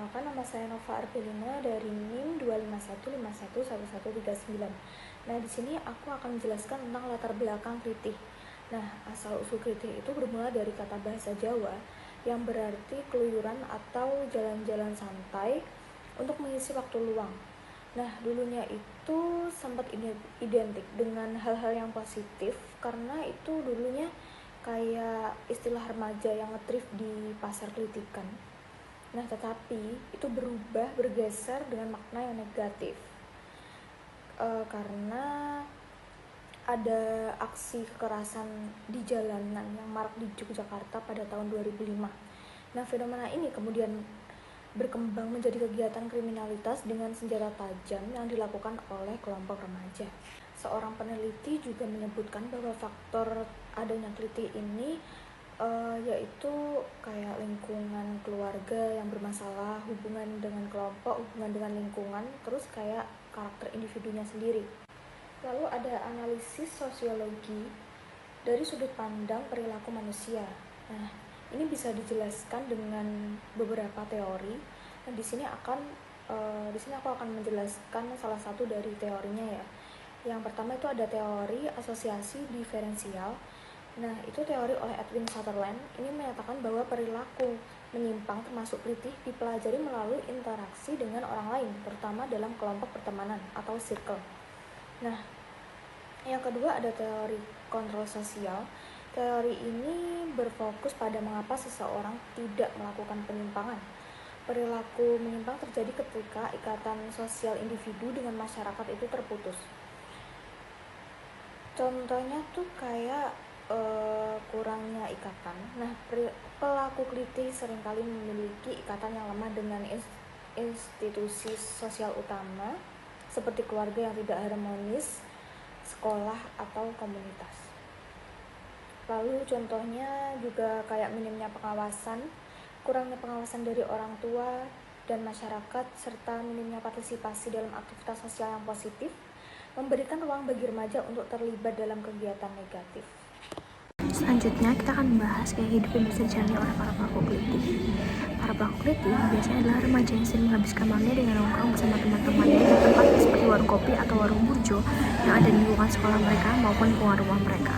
Perkenalkan, nama saya Nova Arbelina dari NIM 251511139. Nah, di sini aku akan menjelaskan tentang latar belakang klitih. Nah, asal-usul klitih itu bermula dari kata bahasa Jawa yang berarti keluyuran atau jalan-jalan santai untuk mengisi waktu luang. Nah, dulunya itu sempat identik dengan hal-hal yang positif karena itu dulunya kayak istilah remaja yang ngetrip di pasar kelitikan. Nah, tetapi itu bergeser dengan makna yang negatif karena ada aksi kekerasan di jalanan yang marak di Yogyakarta pada tahun 2005. Nah, fenomena ini kemudian berkembang menjadi kegiatan kriminalitas dengan senjata tajam yang dilakukan oleh kelompok remaja. Seorang peneliti juga menyebutkan bahwa faktor adanya klitih ini yaitu kayak lingkungan keluarga yang bermasalah, hubungan dengan kelompok, hubungan dengan lingkungan, terus kayak karakter individunya sendiri. Lalu ada analisis sosiologi dari sudut pandang perilaku manusia. Nah, ini bisa dijelaskan dengan beberapa teori. Nah, di sini aku akan menjelaskan salah satu dari teorinya ya. Yang pertama itu ada teori asosiasi diferensial. Nah, itu teori oleh Edwin Sutherland. Ini menyatakan bahwa perilaku menyimpang termasuk klitih dipelajari melalui interaksi dengan orang lain, terutama dalam kelompok pertemanan atau circle. Nah, yang kedua ada teori kontrol sosial. Teori ini berfokus pada mengapa seseorang tidak melakukan penyimpangan. Perilaku menyimpang terjadi ketika ikatan sosial individu dengan masyarakat itu terputus. Contohnya tuh kayak kurangnya ikatan. Nah, pelaku klitih seringkali memiliki ikatan yang lemah dengan institusi sosial utama seperti keluarga yang tidak harmonis, sekolah, atau komunitas. Lalu contohnya juga kayak minimnya pengawasan, kurangnya pengawasan dari orang tua dan masyarakat, serta minimnya partisipasi dalam aktivitas sosial yang positif, memberikan ruang bagi remaja untuk terlibat dalam kegiatan negatif. Selanjutnya kita akan membahas gaya hidup yang bisa dijalani oleh para pelaku klitih. Para pelaku klitih biasanya adalah remaja yang sering menghabiskan malamnya dengan nongkrong bersama teman-temannya di tempat seperti warung kopi atau warung burjo yang ada di lingkungan sekolah mereka maupun lingkungan rumah mereka.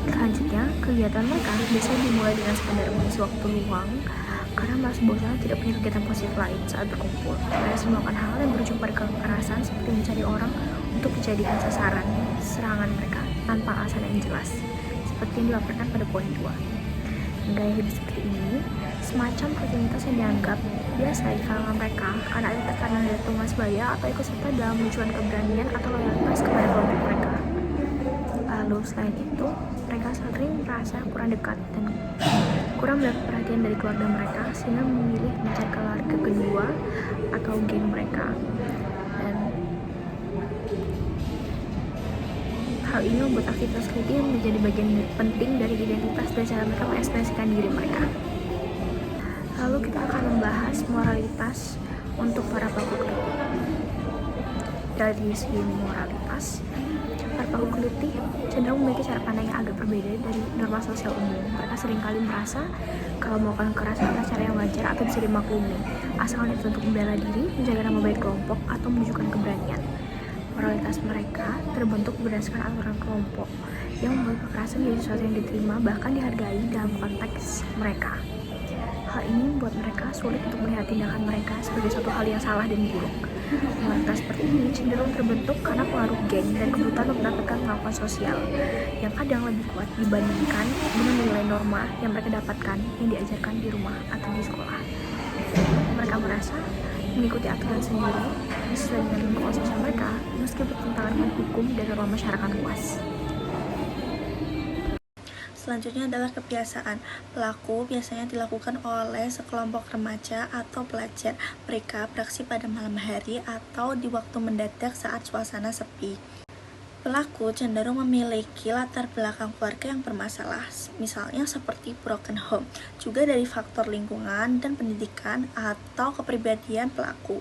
Selanjutnya, kegiatan mereka biasanya dimulai dengan sekedar mengisi waktu luang karena merasa bosan tidak punya kegiatan positif lain saat berkumpul. Mereka sering melakukan hal yang berujung pada kekerasan seperti mencari orang untuk dijadikan sasaran serangan mereka tanpa alasan yang jelas, seperti yang dilaporkan pada poin 2. Gaya hidup seperti ini semacam rutinitas yang dianggap biasa di kalangan mereka karena ada tekanan dari teman sebaya atau ikut serta dalam menunjukkan keberanian atau loyalitas kepada kelompok mereka. Lalu selain itu, mereka sering merasa kurang dekat dan kurang mendapat perhatian dari keluarga mereka sehingga memilih mencari keluarga kedua atau geng mereka. Dan hal ini membuat aktivitas klitih menjadi bagian penting dari identitas dan cara mereka mengekspresikan diri mereka. Lalu kita akan membahas moralitas untuk para pelaku klitih. Dari segi moralitas, para pelaku klitih cenderung memiliki cara pandang yang agak berbeda dari norma sosial umum. Mereka seringkali merasa kalau melakukan kekerasan adalah cara yang wajar atau bisa dimaklumi, asalnya itu untuk membela diri, menjaga nama baik kelompok, atau menunjukkan keberanian. Moralitas mereka terbentuk berdasarkan aturan kelompok yang membuat kekerasan menjadi sesuatu yang diterima bahkan dihargai dalam konteks mereka. Hal ini membuat mereka sulit untuk melihat tindakan mereka sebagai suatu hal yang salah dan buruk. Moralitas seperti ini cenderung terbentuk karena pengaruh geng dan kebutuhan untuk mendapatkan pengakuan sosial yang kadang lebih kuat dibandingkan dengan nilai norma yang mereka dapatkan yang diajarkan di rumah atau di sekolah. Mereka merasa mengikuti aturan sendiri sesuai dengan lingkungan sosial mereka meski bertentangan dengan hukum dan norma masyarakat luas. Selanjutnya adalah kebiasaan. Pelaku biasanya dilakukan oleh sekelompok remaja atau pelajar. Mereka beraksi pada malam hari atau di waktu mendadak saat suasana sepi. Pelaku cenderung memiliki latar belakang keluarga yang bermasalah, misalnya seperti broken home, juga dari faktor lingkungan dan pendidikan atau kepribadian pelaku.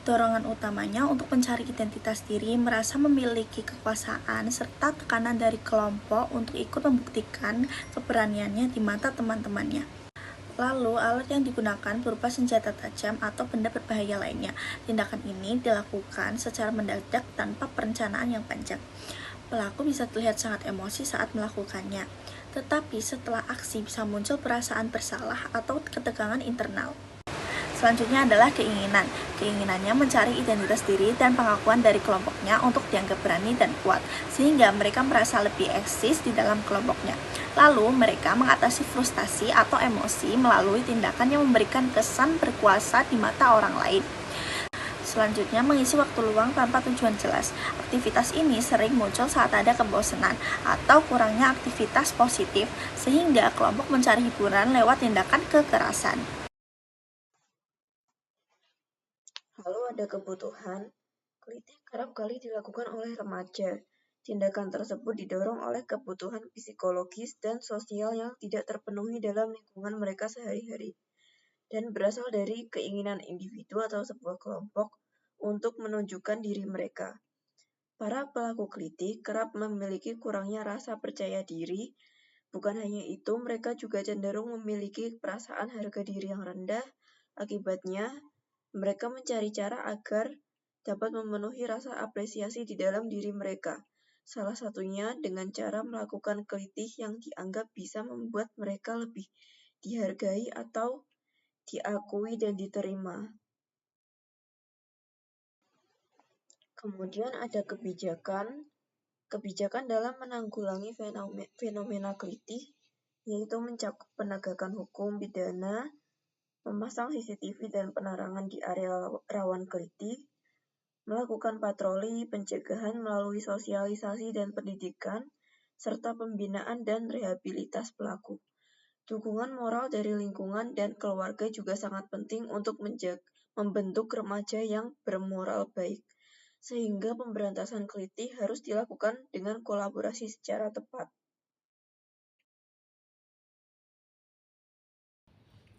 Dorongan utamanya untuk mencari identitas diri, merasa memiliki kekuasaan, serta tekanan dari kelompok untuk ikut membuktikan keberaniannya di mata teman-temannya. Lalu, alat yang digunakan berupa senjata tajam atau benda berbahaya lainnya. Tindakan ini dilakukan secara mendadak tanpa perencanaan yang panjang. Pelaku bisa terlihat sangat emosi saat melakukannya, tetapi setelah aksi bisa muncul perasaan bersalah atau ketegangan internal. Selanjutnya adalah keinginan. Keinginannya mencari identitas diri dan pengakuan dari kelompoknya untuk dianggap berani dan kuat, sehingga mereka merasa lebih eksis di dalam kelompoknya. Lalu, mereka mengatasi frustasi atau emosi melalui tindakan yang memberikan kesan berkuasa di mata orang lain. Selanjutnya, mengisi waktu luang tanpa tujuan jelas. Aktivitas ini sering muncul saat ada kebosanan atau kurangnya aktivitas positif, sehingga kelompok mencari hiburan lewat tindakan kekerasan. Lalu ada kebutuhan. Kelitih kerap kali dilakukan oleh remaja. Tindakan tersebut didorong oleh kebutuhan psikologis dan sosial yang tidak terpenuhi dalam lingkungan mereka sehari-hari, dan berasal dari keinginan individu atau sebuah kelompok untuk menunjukkan diri mereka. Para pelaku kelitih kerap memiliki kurangnya rasa percaya diri. Bukan hanya itu, mereka juga cenderung memiliki perasaan harga diri yang rendah. Akibatnya, mereka mencari cara agar dapat memenuhi rasa apresiasi di dalam diri mereka. Salah satunya dengan cara melakukan kelitih yang dianggap bisa membuat mereka lebih dihargai atau diakui dan diterima. Kemudian ada kebijakan. Kebijakan dalam menanggulangi fenomena kelitih, yaitu mencakup penegakan hukum pidana, memasang CCTV dan penerangan di area rawan kelitih, melakukan patroli pencegahan melalui sosialisasi dan pendidikan, serta pembinaan dan rehabilitas pelaku. Dukungan moral dari lingkungan dan keluarga juga sangat penting untuk membentuk remaja yang bermoral baik, sehingga pemberantasan kelitih harus dilakukan dengan kolaborasi secara tepat.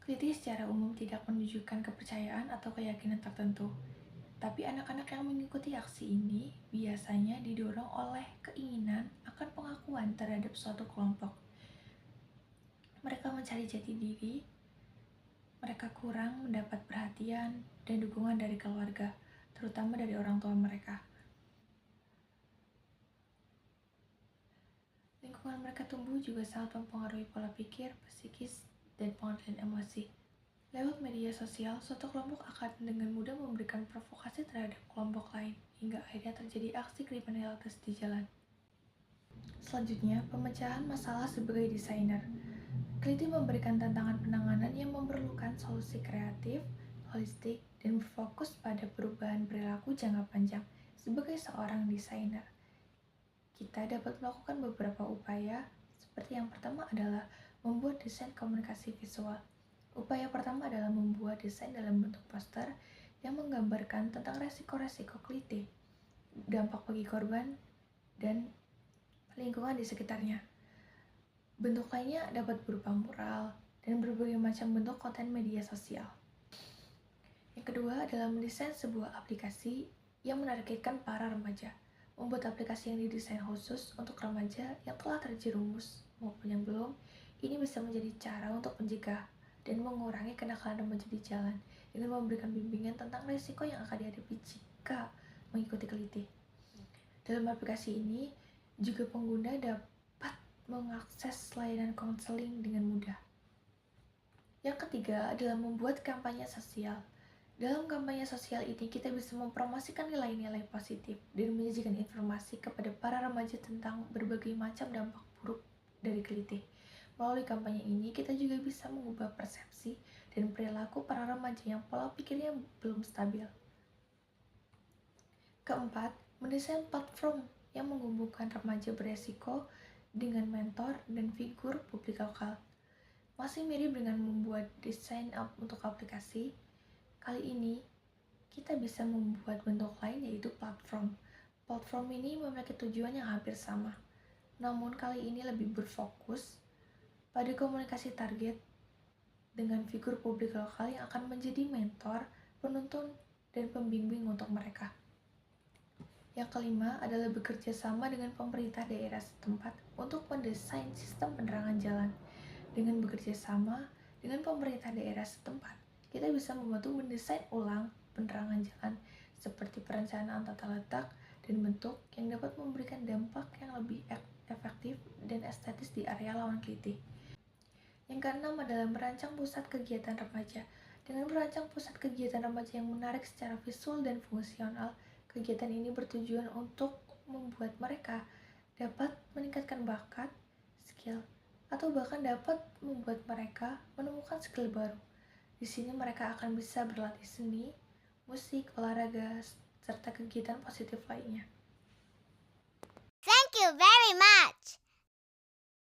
Kelitih secara umum tidak menunjukkan kepercayaan atau keyakinan tertentu. Tapi anak-anak yang mengikuti aksi ini biasanya didorong oleh keinginan akan pengakuan terhadap suatu kelompok. Mereka mencari jati diri, mereka kurang mendapat perhatian dan dukungan dari keluarga, terutama dari orang tua mereka. Lingkungan mereka tumbuh juga sangat mempengaruhi pola pikir, psikis, dan pengendalian emosi. Lewat media sosial, suatu kelompok akan dengan mudah memberikan provokasi terhadap kelompok lain, hingga akhirnya terjadi aksi kriminalitas di jalan. Selanjutnya, pemecahan masalah sebagai desainer. Kelitih memberikan tantangan penanganan yang memerlukan solusi kreatif, holistik, dan berfokus pada perubahan perilaku jangka panjang. Sebagai seorang desainer, kita dapat melakukan beberapa upaya, seperti yang pertama adalah membuat desain komunikasi visual. Upaya pertama adalah membuat desain dalam bentuk poster yang menggambarkan tentang resiko-resiko kelitih, dampak bagi korban, dan lingkungan di sekitarnya. Bentuk lainnya dapat berupa mural dan berbagai macam bentuk konten media sosial. Yang kedua adalah mendesain sebuah aplikasi yang menargetkan para remaja. Membuat aplikasi yang didesain khusus untuk remaja yang telah terjerumus maupun yang belum, ini bisa menjadi cara untuk mencegah dan mengurangi kenakalan remaja di jalan dengan memberikan bimbingan tentang risiko yang akan dihadapi jika mengikuti kelitih. Dalam aplikasi ini, juga pengguna dapat mengakses layanan konseling dengan mudah. Yang ketiga adalah membuat kampanye sosial. Dalam kampanye sosial ini, kita bisa mempromosikan nilai-nilai positif dan menyajikan informasi kepada para remaja tentang berbagai macam dampak buruk dari kelitih. Melalui kampanye ini, kita juga bisa mengubah persepsi dan perilaku para remaja yang pola pikirnya belum stabil. Keempat, mendesain platform yang menghubungkan remaja beresiko dengan mentor dan figur publik lokal. Masih mirip dengan membuat desain untuk aplikasi, kali ini kita bisa membuat bentuk lain yaitu platform. Platform ini memiliki tujuan yang hampir sama, namun kali ini lebih berfokus pada komunikasi target dengan figur publik lokal yang akan menjadi mentor, penuntun, dan pembimbing untuk mereka. Yang kelima adalah bekerja sama dengan pemerintah daerah setempat untuk mendesain sistem penerangan jalan. Dengan bekerja sama, Dengan pemerintah daerah setempat, kita bisa membantu mendesain ulang penerangan jalan seperti perencanaan tata letak dan bentuk yang dapat memberikan dampak yang lebih efektif dan estetis di area rawan kelitih. Yang keenam adalah merancang pusat kegiatan remaja. Dengan merancang pusat kegiatan remaja yang menarik secara visual dan fungsional, kegiatan ini bertujuan untuk membuat mereka dapat meningkatkan bakat, skill, atau bahkan dapat membuat mereka menemukan skill baru. Di sini mereka akan bisa berlatih seni, musik, olahraga, serta kegiatan positif lainnya. Thank you very much.